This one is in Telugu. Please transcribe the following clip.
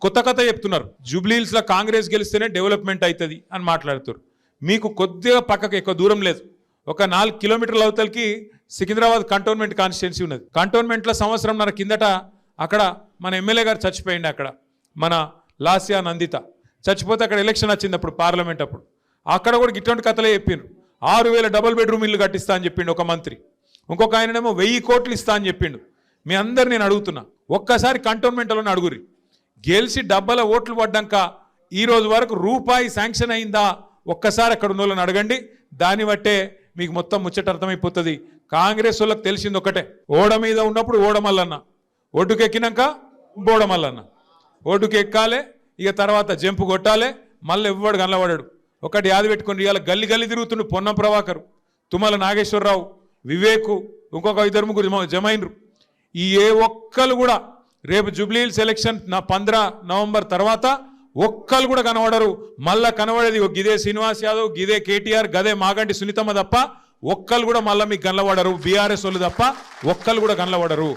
కొత్త కథ చెప్తున్నారు. జూబ్లీహిల్స్లో కాంగ్రెస్ గెలిస్తేనే డెవలప్మెంట్ అవుతుంది అని మాట్లాడుతారు. మీకు కొద్దిగా పక్కకు ఎక్కువ దూరం లేదు, ఒక 4 కిలోమీటర్ల అవతలకి సికింద్రాబాద్ కంటోన్మెంట్ కాన్స్టిట్యున్సీ ఉన్నది. కంటోన్మెంట్లో సంవత్సరంన్నర కిందట అక్కడ మన ఎమ్మెల్యే గారు చచ్చిపోయింది. అక్కడ మన లాస్యా నందిత చచ్చిపోతే అక్కడ ఎలక్షన్ వచ్చింది అప్పుడు పార్లమెంట్ అప్పుడు. అక్కడ కూడా ఇటువంటి కథలే చెప్పిండ్రు. 6000 డబుల్ బెడ్రూమ్ ఇల్లు కట్టిస్తా అని చెప్పిండు ఒక మంత్రి. ఇంకొక ఆయననేమో 1000 కోట్లు ఇస్తా అని చెప్పిండు. మీ అందరు నేను అడుగుతున్నా, ఒక్కసారి కంటోన్మెంట్లోనే అడుగురి, గెలిచి డబ్బల ఓట్లు పడ్డాక ఈ రోజు వరకు రూపాయి శాంక్షన్ అయిందా ఒక్కసారి అక్కడ ఉన్న వాళ్ళని అడగండి. దాన్ని బట్టే మీకు మొత్తం ముచ్చట అర్థమైపోతుంది. కాంగ్రెస్ వాళ్ళకి తెలిసింది ఒకటే, ఓడ మీద ఉన్నప్పుడు ఓడమల్లన్న, ఒడ్డుకెక్కినాక బోడమల్లన్న. ఒడ్డుకి ఎక్కాలే, ఇక తర్వాత జంపు కొట్టాలే, మళ్ళీ ఎవ్వడు కనబడాడు. ఒకటి యాది పెట్టుకుని ఇవాళ గల్లి గల్లి తిరుగుతుండు పొన్నం ప్రభాకర్, తుమ్మల నాగేశ్వరరావు, వివేకు, ఇంకొక 2-3 జమైనరు. ఈ ఏ ఒక్కరు కూడా రేపు జూబ్లీహిల్స్ ఎలక్షన్ 15 నవంబర్ తర్వాత ఒక్కరు కూడా కనబడరు. మళ్ళా కనబడేది గిదే శ్రీనివాస్ యాదవ్, గిదే కేటీఆర్, గదే మాగంటి సునీతమ్మ తప్ప ఒక్కరు కూడా మళ్ళీ మీకు కనబడరు. బీఆర్ఎస్ వాళ్ళు తప్ప ఒక్కరు కూడా కనబడరు.